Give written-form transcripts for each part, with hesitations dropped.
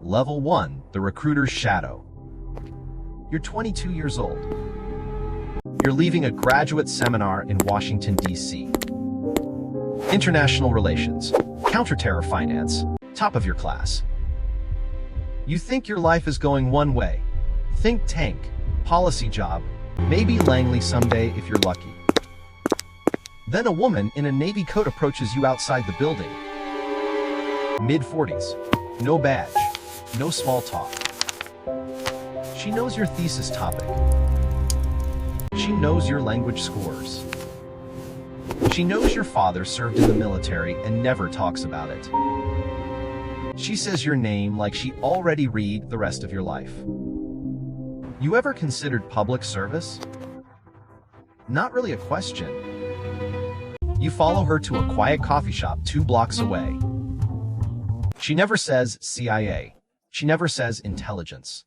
Level 1, the recruiter's shadow. You're 22 years old. You're leaving a graduate seminar in Washington, D.C. International relations, counterterror finance, top of your class. You think your life is going one way. Think tank, policy job, maybe Langley someday if you're lucky. Then a woman in a navy coat approaches you outside the building. Mid-40s, no badge, no small talk. She knows your thesis topic. She knows your language scores. She knows your father served in the military and never talks about it. She says your name like she already read the rest of your life. You ever considered public service? Not really a question. You follow her to a quiet coffee shop 2 blocks away. She never says CIA. She never says intelligence.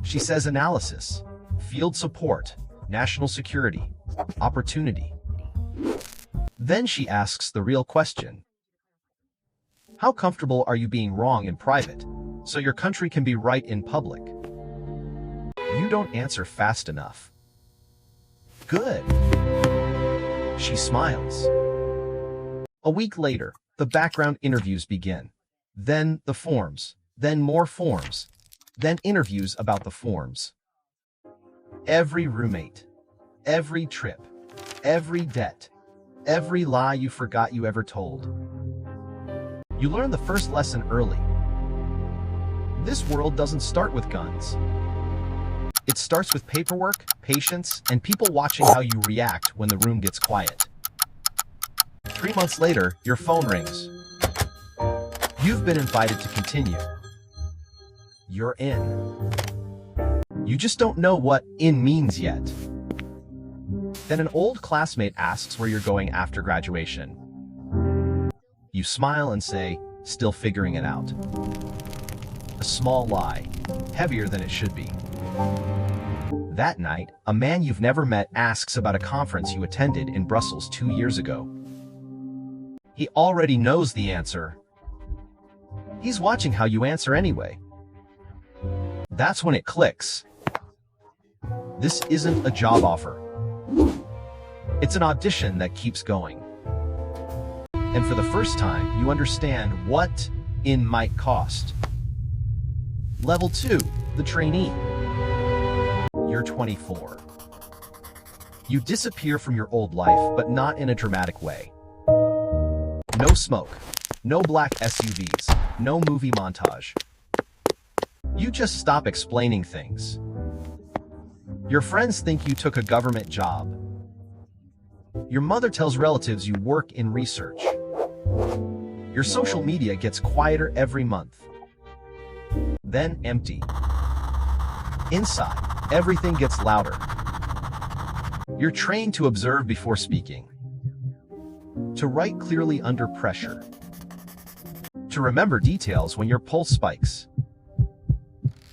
She says analysis, field support, national security, opportunity. Then she asks the real question. How comfortable are you being wrong in private, so your country can be right in public? You don't answer fast enough. Good. She smiles. A week later, the background interviews begin. Then the forms, then more forms, then interviews about the forms. Every roommate, every trip, every debt, every lie you forgot you ever told. You learn the first lesson early. This world doesn't start with guns. It starts with paperwork, patience, and people watching how you react when the room gets quiet. 3 months later, your phone rings. You've been invited to continue. You're in. You just don't know what "in" means yet. Then an old classmate asks where you're going after graduation. You smile and say, still figuring it out. A small lie, heavier than it should be. That night, a man you've never met asks about a conference you attended in Brussels 2 years ago. He already knows the answer. He's watching how you answer anyway. That's when it clicks. This isn't a job offer. It's an audition that keeps going. And for the first time, you understand what "in" might cost. Level 2, the trainee. You're 24. You disappear from your old life, but not in a dramatic way. No smoke, no black SUVs, no movie montage. You just stop explaining things. Your friends think you took a government job. Your mother tells relatives you work in research. Your social media gets quieter every month. Then empty. Inside, everything gets louder. You're trained to observe before speaking. To write clearly under pressure. To remember details when your pulse spikes.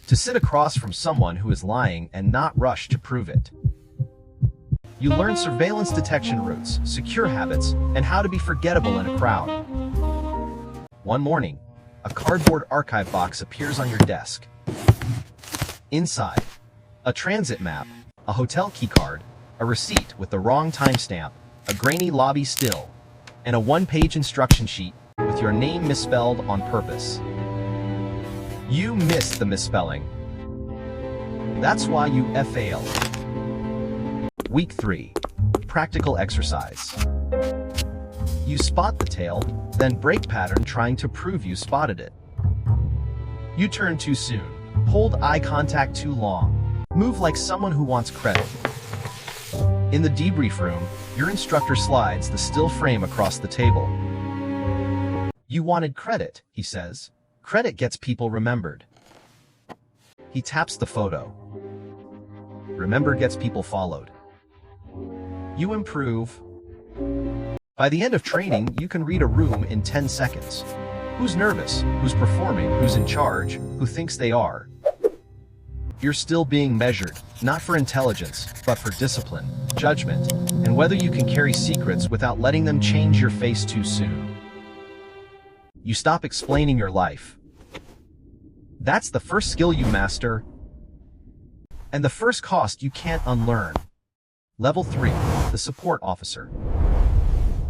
To sit across from someone who is lying and not rush to prove it. You learn surveillance detection routes, secure habits, and how to be forgettable in a crowd. One morning, a cardboard archive box appears on your desk. Inside, a transit map, a hotel keycard, a receipt with the wrong timestamp, a grainy lobby still, and a 1-page instruction sheet with your name misspelled on purpose. You missed the misspelling. That's why you failed. Week 3. Practical exercise. You spot the tail, then break pattern trying to prove you spotted it. You turn too soon, hold eye contact too long, move like someone who wants credit. In the debrief room, your instructor slides the still frame across the table. You wanted credit, he says. Credit gets people remembered. He taps the photo. Remember gets people followed. You improve. By the end of training, you can read a room in 10 seconds. Who's nervous? Who's performing? Who's in charge? Who thinks they are? You're still being measured, not for intelligence, but for discipline, judgment, and whether you can carry secrets without letting them change your face too soon. You stop explaining your life. That's the first skill you master, and the first cost you can't unlearn. Level 3, the support officer.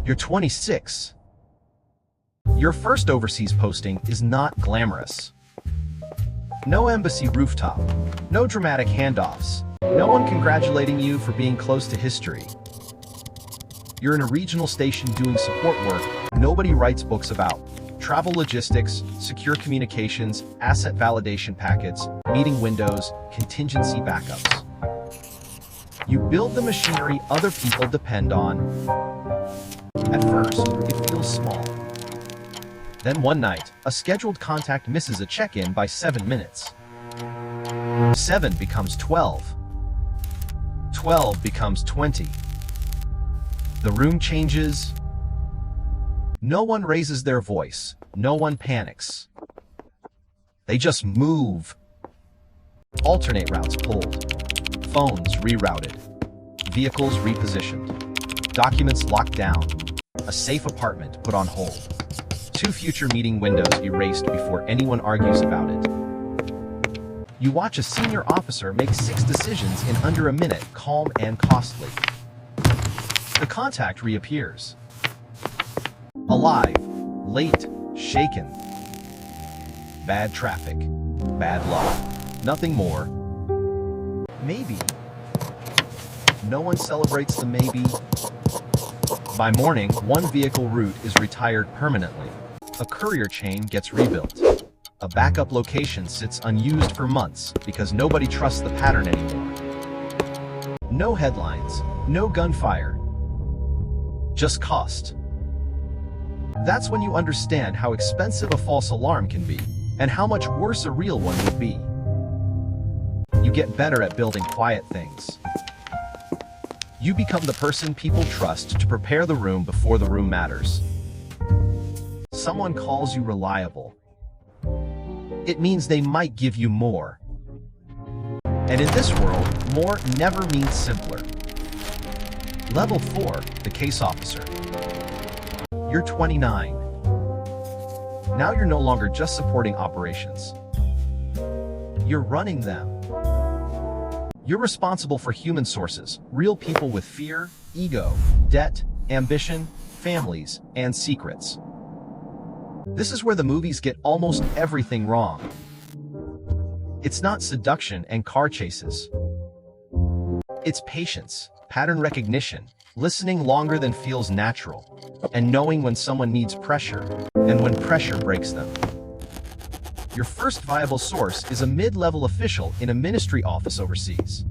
You're 26. Your first overseas posting is not glamorous. No embassy rooftop, no dramatic handoffs, no one congratulating you for being close to history. You're in a regional station doing support work nobody writes books about. Travel logistics, secure communications, asset validation packets, meeting windows, contingency backups. You build the machinery other people depend on. At first, it feels small. Then one night, a scheduled contact misses a check-in by 7 minutes. 7 becomes 12. 12 becomes 20. The room changes. No one raises their voice. No one panics. They just move. Alternate routes pulled. Phones rerouted. Vehicles repositioned. Documents locked down. A safe apartment put on hold. 2 future meeting windows erased before anyone argues about it. You watch a senior officer make 6 decisions in under a minute, calm and costly. The contact reappears. Alive, late, shaken. Bad traffic, bad luck, nothing more. Maybe. No one celebrates the maybe. By morning, one vehicle route is retired permanently. A courier chain gets rebuilt. A backup location sits unused for months because nobody trusts the pattern anymore. No headlines, no gunfire. Just cost. That's when you understand how expensive a false alarm can be, and how much worse a real one would be. You get better at building quiet things. You become the person people trust to prepare the room before the room matters. Someone calls you reliable. It means they might give you more. And in this world, more never means simpler. Level 4, the case officer. You're 29. Now you're no longer just supporting operations. You're running them. You're responsible for human sources, real people with fear, ego, debt, ambition, families, and secrets. This is where the movies get almost everything wrong. It's not seduction and car chases. It's patience, pattern recognition, listening longer than feels natural, and knowing when someone needs pressure, and when pressure breaks them. Your first viable source is a mid-level official in a ministry office overseas.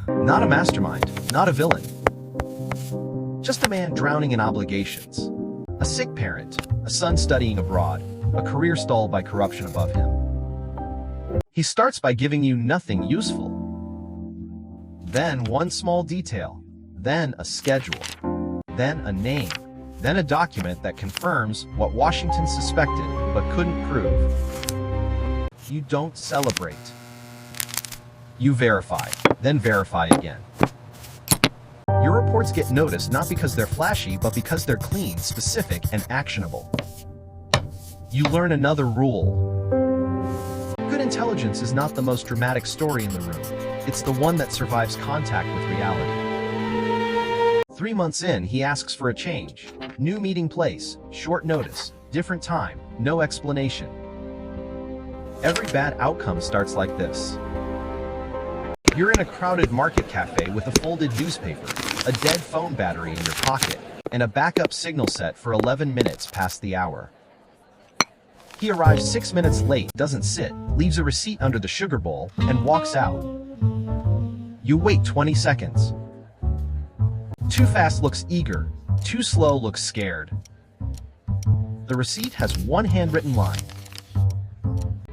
Not a mastermind, not a villain. Just a man drowning in obligations. A sick parent, a son studying abroad, a career stalled by corruption above him. He starts by giving you nothing useful. Then one small detail, then a schedule, then a name, then a document that confirms what Washington suspected but couldn't prove. You don't celebrate. You verify, then verify again. Your reports get noticed not because they're flashy, but because they're clean, specific, and actionable. You learn another rule. Good intelligence is not the most dramatic story in the room. It's the one that survives contact with reality. 3 months in, he asks for a change. New meeting place, short notice, different time, no explanation. Every bad outcome starts like this. You're in a crowded market cafe with a folded newspaper, a dead phone battery in your pocket, and a backup signal set for 11 minutes past the hour. He arrives 6 minutes late, doesn't sit, leaves a receipt under the sugar bowl, and walks out. You wait 20 seconds. Too fast looks eager, too slow looks scared. The receipt has one handwritten line.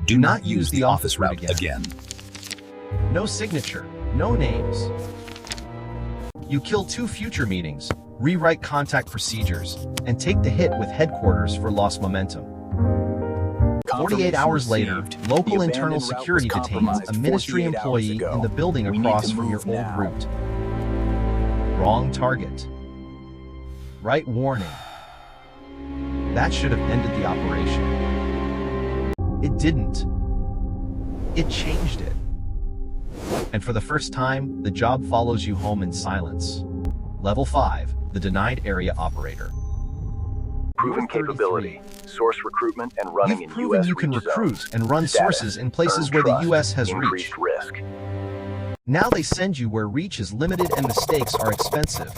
Do not use the office route again. No signature, no names. You kill 2 future meetings, rewrite contact procedures, and take the hit with headquarters for lost momentum. 48 hours later, local internal security detains a ministry employee in the building across from your old route. Wrong target. Right warning. That should have ended the operation. It didn't. It changed it. And for the first time, the job follows you home in silence. Level 5, the denied area operator. Proven capability, source recruitment and running You've in proven U.S. you can reach recruit zones. and run Status, sources in places earned where the trust, U.S. has increased reach. risk. Now they send you where reach is limited and the stakes are expensive.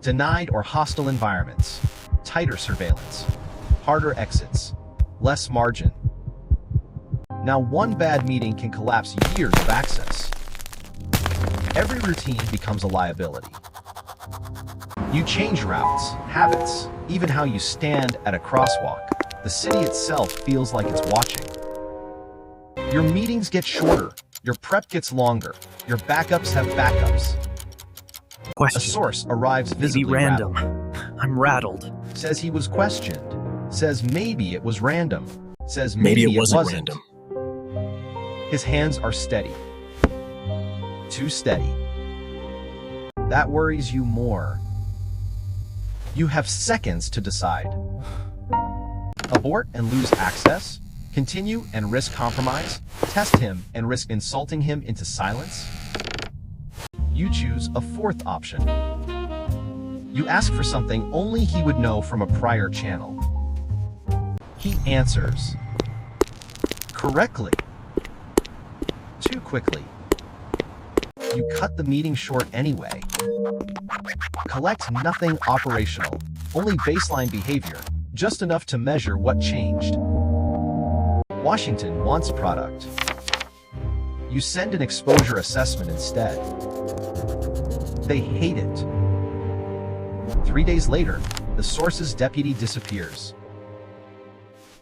Denied or hostile environments, tighter surveillance, harder exits, less margin. Now one bad meeting can collapse years of access. Every routine becomes a liability. You change routes, habits, even how you stand at a crosswalk. The city itself feels like it's watching. Your meetings get shorter, your prep gets longer, your backups have backups. A Question. source arrives Maybe visibly random. rattled. I'm rattled. Says he was questioned. Says maybe it was random. Says Maybe maybe it wasn't random. His hands are steady. Too steady. That worries you more. You have seconds to decide. Abort and lose access? Continue and risk compromise? Test him and risk insulting him into silence? You choose a fourth option. You ask for something only he would know from a prior channel. He answers correctly. Too quickly. You cut the meeting short anyway. Collect nothing operational, only baseline behavior, just enough to measure what changed. Washington wants product. You send an exposure assessment instead. They hate it. 3 days later, the source's deputy disappears.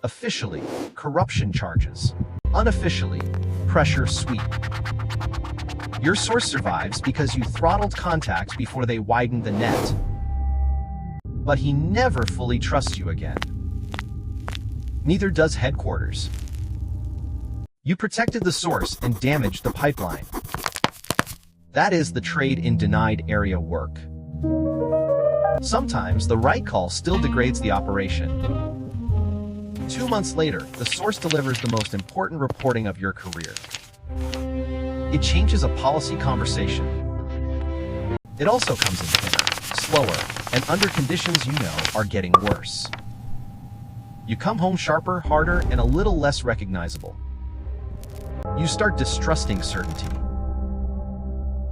Officially, corruption charges. Unofficially, pressure sweep. Your source survives because you throttled contacts before they widened the net. But he never fully trusts you again. Neither does headquarters. You protected the source and damaged the pipeline. That is the trade in denied area work. Sometimes the right call still degrades the operation. 2 months later, the source delivers the most important reporting of your career. It changes a policy conversation. It also comes in thinner, slower, and under conditions you know are getting worse. You come home sharper, harder, and a little less recognizable. You start distrusting certainty,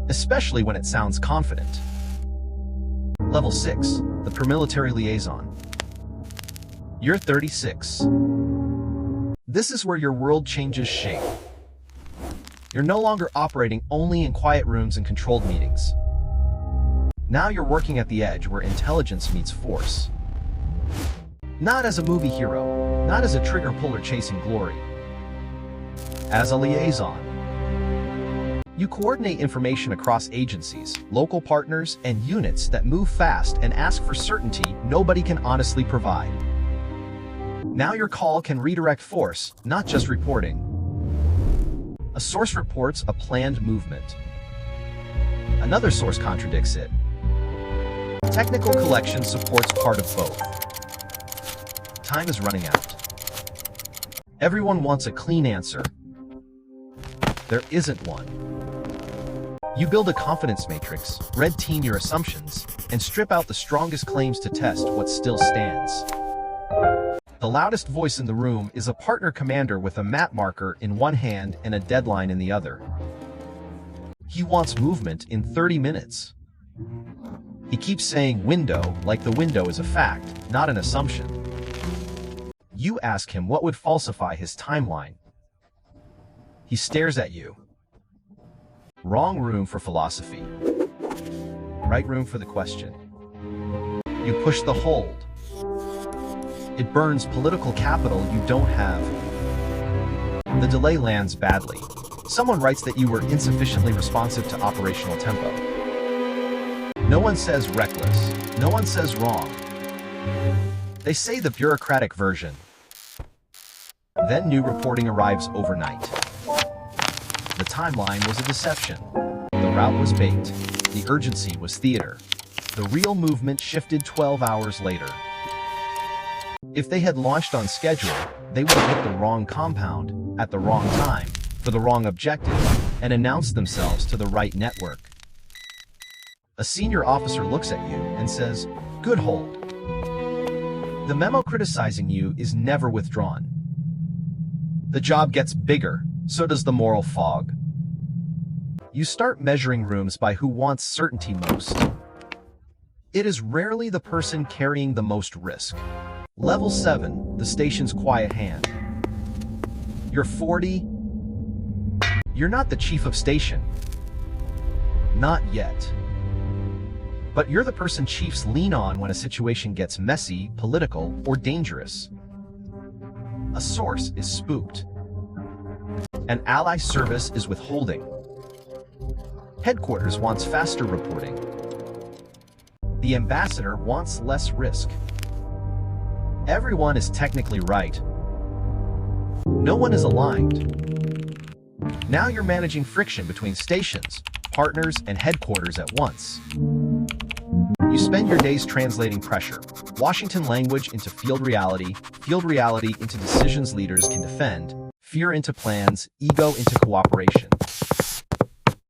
especially when it sounds confident. Level 6, the Paramilitary Liaison. You're 36. This is where your world changes shape. You're no longer operating only in quiet rooms and controlled meetings. Now you're working at the edge where intelligence meets force. Not as a movie hero, not as a trigger puller chasing glory. As a liaison. You coordinate information across agencies, local partners, and units that move fast and ask for certainty nobody can honestly provide. Now your call can redirect force, not just reporting. A source reports a planned movement. Another source contradicts it. Technical collection supports part of both. Time is running out. Everyone wants a clean answer. There isn't one. You build a confidence matrix, red team your assumptions, and strip out the strongest claims to test what still stands. The loudest voice in the room is a partner commander with a map marker in one hand and a deadline in the other. He wants movement in 30 minutes. He keeps saying window like the window is a fact, not an assumption. You ask him what would falsify his timeline. He stares at you. Wrong room for philosophy. Right room for the question. You push the hold. It burns political capital you don't have. The delay lands badly. Someone writes that you were insufficiently responsive to operational tempo. No one says reckless. No one says wrong. They say the bureaucratic version. Then new reporting arrives overnight. The timeline was a deception. The route was baked. The urgency was theater. The real movement shifted 12 hours later. If they had launched on schedule, they would have hit the wrong compound. at the wrong time, for the wrong objective, and announce themselves to the right network. A senior officer looks at you and says, "Good hold." The memo criticizing you is never withdrawn. The job gets bigger, so does the moral fog. You start measuring rooms by who wants certainty most. It is rarely the person carrying the most risk. Level 7, the station's quiet hand. You're 40. You're not the chief of station. Not yet. But you're the person chiefs lean on when a situation gets messy, political, or dangerous. A source is spooked. An ally service is withholding. Headquarters wants faster reporting. The ambassador wants less risk. Everyone is technically right. No one is aligned. Now you're managing friction between stations, partners, and headquarters at once. You spend your days translating pressure, Washington language into field reality into decisions leaders can defend, fear into plans, ego into cooperation.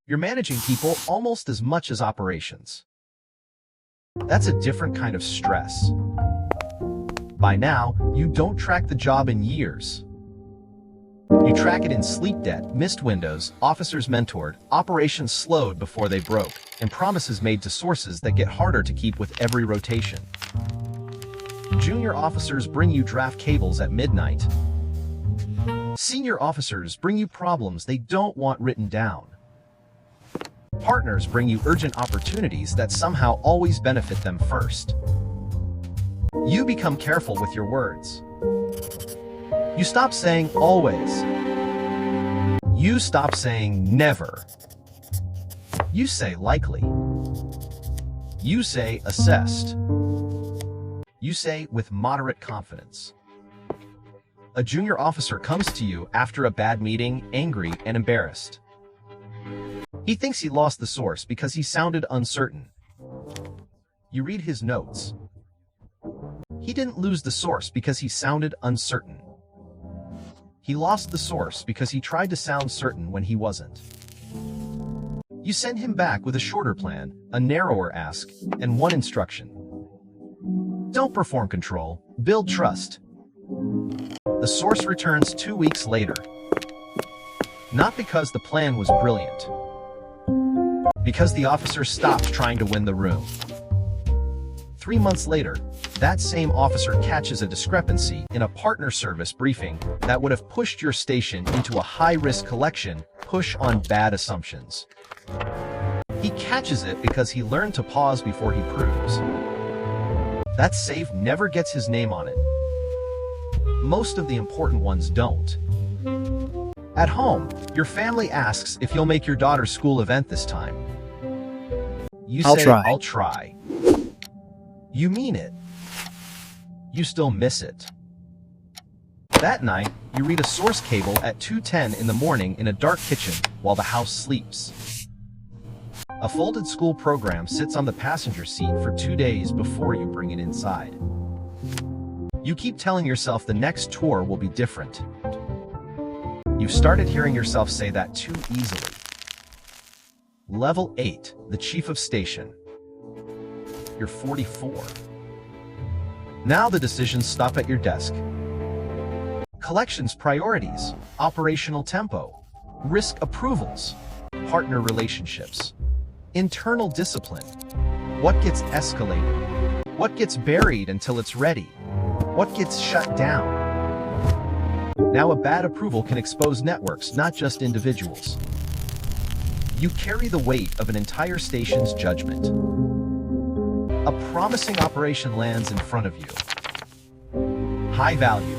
You're managing people almost as much as operations. That's a different kind of stress. By now, you don't track the job in years. You track it in sleep debt, missed windows, officers mentored, operations slowed before they broke, and promises made to sources that get harder to keep with every rotation. Junior officers bring you draft cables at midnight. Senior officers bring you problems they don't want written down. Partners bring you urgent opportunities that somehow always benefit them first. You become careful with your words. You stop saying always. You stop saying never. You say likely. You say assessed. You say with moderate confidence. A junior officer comes to you after a bad meeting, angry and embarrassed. He thinks he lost the source because he sounded uncertain. You read his notes. He didn't lose the source because he sounded uncertain. He lost the source because he tried to sound certain when he wasn't. You send him back with a shorter plan, a narrower ask, and one instruction. Don't perform control, build trust. The source returns 2 weeks later. Not because the plan was brilliant. Because the officer stopped trying to win the room. 3 months later, that same officer catches a discrepancy in a partner service briefing that would have pushed your station into a high-risk collection push on bad assumptions. He catches it because he learned to pause before he proves. That save never gets his name on it. Most of the important ones don't. At home, your family asks if you'll make your daughter's school event this time. You say, I'll try. You mean it. You still miss it. That night, you read a source cable at 2:10 in the morning in a dark kitchen while the house sleeps. A folded school program sits on the passenger seat for 2 days before you bring it inside. You keep telling yourself the next tour will be different. You've started hearing yourself say that too easily. Level 8, the chief of station. You're 44. Now the decisions stop at your desk. Collections priorities, operational tempo, risk approvals, partner relationships, internal discipline. What gets escalated? What gets buried until it's ready? What gets shut down? Now a bad approval can expose networks, not just individuals. You carry the weight of an entire station's judgment. A promising operation lands in front of you. High value,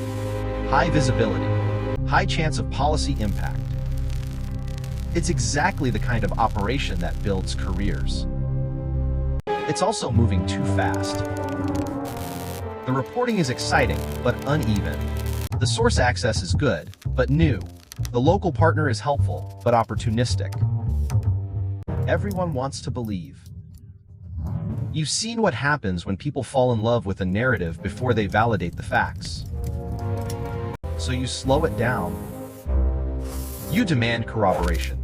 high visibility, high chance of policy impact. It's exactly the kind of operation that builds careers. It's also moving too fast. The reporting is exciting, but uneven. The source access is good, but new. The local partner is helpful, but opportunistic. Everyone wants to believe. You've seen what happens when people fall in love with a narrative before they validate the facts. So you slow it down. You demand corroboration.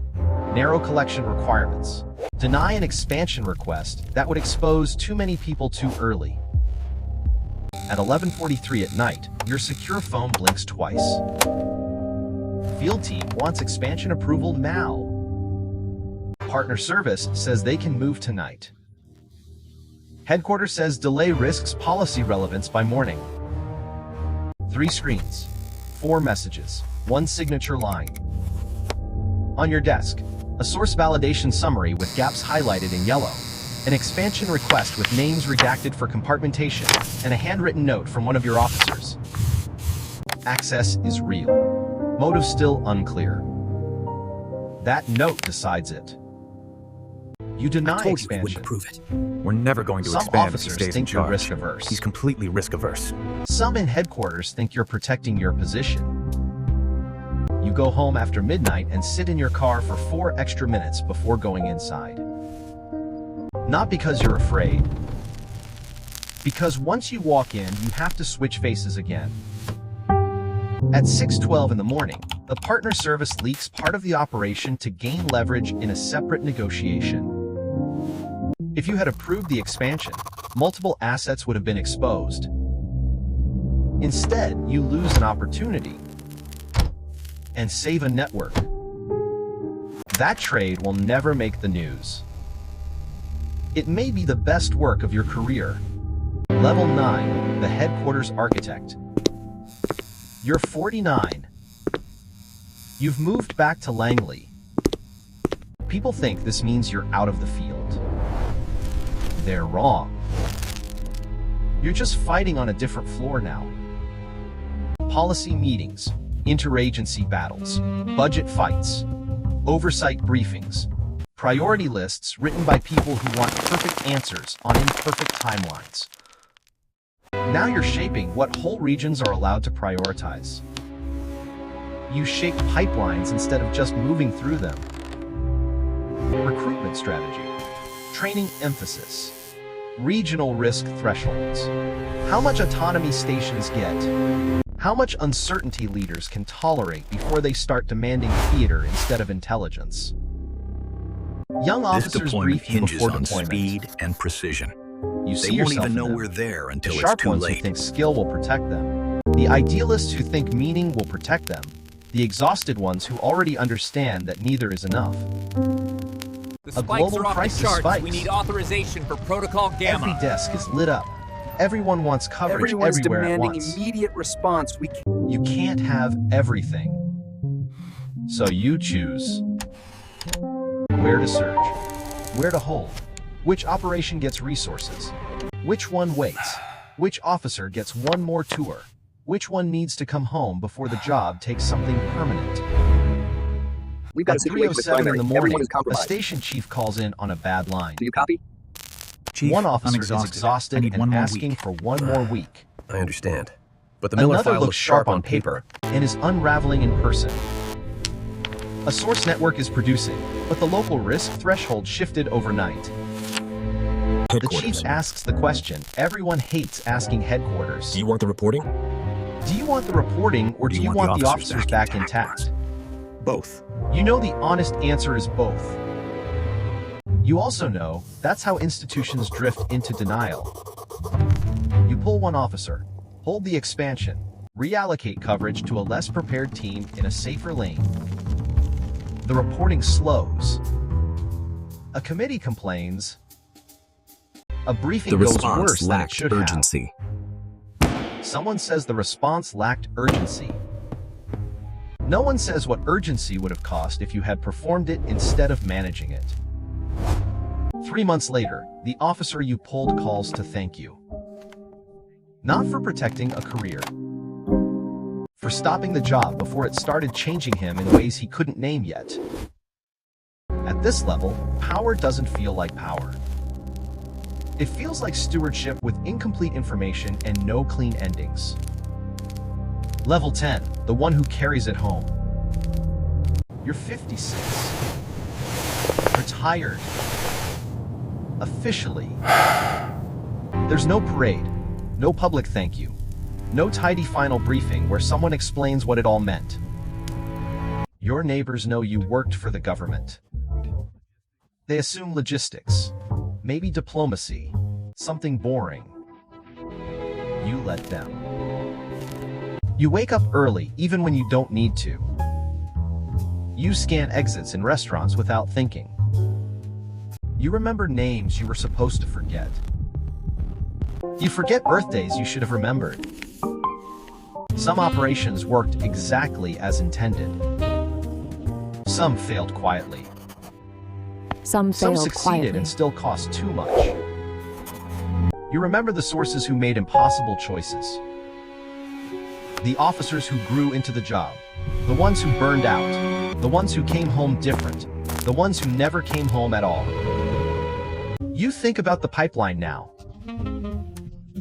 Narrow collection requirements. Deny an expansion request that would expose too many people too early. At 11:43 at night, your secure phone blinks twice. Field team wants expansion approval now. Partner service says they can move tonight. Headquarters says delay risks policy relevance by morning. 3 screens, 4 messages, 1 signature line. On your desk, a source validation summary with gaps highlighted in yellow, an expansion request with names redacted for compartmentation, and a handwritten note from one of your officers. Access is real. Motive still unclear. That note decides it. You deny I told you we expansion. wouldn't approve it. We're never going to Some expand if he officers stays in think you're charge. risk-averse. He's completely risk-averse. Some in headquarters think you're protecting your position. You go home after midnight and sit in your car for 4 extra minutes before going inside. Not because you're afraid. Because once you walk in, you have to switch faces again. At 6:12 in the morning, the partner service leaks part of the operation to gain leverage in a separate negotiation. If you had approved the expansion, multiple assets would have been exposed. Instead, you lose an opportunity and save a network. That trade will never make the news. It may be the best work of your career. Level 9, the headquarters architect. You're 49. You've moved back to Langley. People think this means you're out of the field. They're wrong. You're just fighting on a different floor now. Policy meetings, interagency battles, budget fights, oversight briefings, priority lists written by people who want perfect answers on imperfect timelines. Now you're shaping what whole regions are allowed to prioritize. You shape pipelines instead of just moving through them. Recruitment strategy, training emphasis, regional risk thresholds, how much autonomy stations get, how much uncertainty leaders can tolerate before they start demanding theater instead of intelligence. Young This officers deployment brief you hinges before on deployment. speed and precision. You They see won't yourself even know in them. we're there The until it's sharp too ones who late. think skill will protect them. The idealists who think meaning will protect them. The exhausted ones who already understand that neither is enough. The A spikes global are off crisis the charts. spikes. We need authorization for Protocol Gamma. Every desk is lit up. Everyone wants coverage Everyone's everywhere at demanding once. immediate response. You can't have everything. So you choose where to search, where to hold, which operation gets resources, which one waits, which officer gets one more tour, which one needs to come home before the job takes something permanent. We've got a At situation with 3:07 in primary. the Everyone morning, is a compromised. station chief calls in on a bad line. Do you copy? Chief, One I'm officer is I exhausted need one and more asking week. for one more week. I understand. But the Miller Another file looks sharp on paper and is unraveling in person. A source network is producing, but the local risk threshold shifted overnight. The chief Headquarters. asks the question everyone hates asking headquarters. Do you want the reporting? Do you want the reporting or do you want the officers back intact? Both. You know the honest answer is both. You also know that's how institutions drift into denial. You pull one officer, hold the expansion, reallocate coverage to a less prepared team in a safer lane. The reporting slows. A committee complains. A briefing The goes response worse than it lacked should urgency. have. Someone says the response lacked urgency. No one says what urgency would have cost if you had performed it instead of managing it. 3 months later, the officer you pulled calls to thank you. Not for protecting a career. For stopping the job before it started changing him in ways he couldn't name yet. At this level, power doesn't feel like power. It feels like stewardship with incomplete information and no clean endings. Level 10, the one who carries it home. You're 56. Retired. Officially. There's no parade, no public thank you, no tidy final briefing where someone explains what it all meant. Your neighbors know you worked for the government. They assume logistics, maybe diplomacy, something boring. You let them. You wake up early even when you don't need to. You scan exits in restaurants without thinking. You remember names you were supposed to forget. You forget birthdays you should have remembered. Some operations worked exactly as intended. Some failed quietly. Some Some failed succeeded quietly. and still cost too much. You remember the sources who made impossible choices. The officers who grew into the job. The ones who burned out. The ones who came home different. The ones who never came home at all. You think about the pipeline now.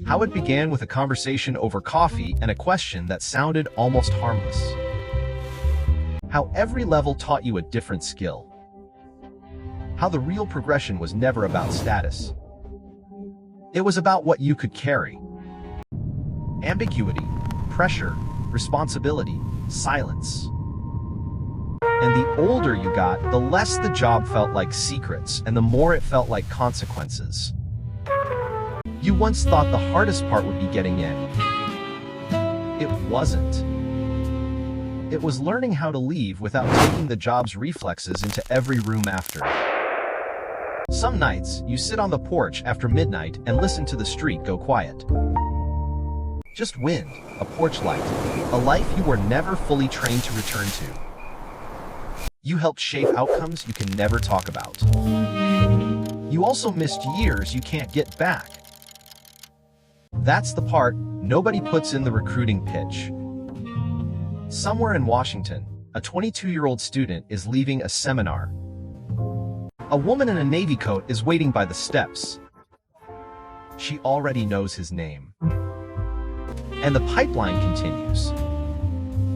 How it began with a conversation over coffee and a question that sounded almost harmless. How every level taught you a different skill. How the real progression was never about status. It was about what you could carry. Ambiguity, pressure, responsibility, silence. And the older you got, the less the job felt like secrets and the more it felt like consequences. You once thought the hardest part would be getting in. It wasn't. It was learning how to leave without taking the job's reflexes into every room after. Some nights, you sit on the porch after midnight and listen to the street go quiet. Just wind, a porch light, a life you were never fully trained to return to. You helped shape outcomes you can never talk about. You also missed years you can't get back. That's the part nobody puts in the recruiting pitch. Somewhere in Washington, a 22-year-old student is leaving a seminar. A woman in a navy coat is waiting by the steps. She already knows his name. And the pipeline continues.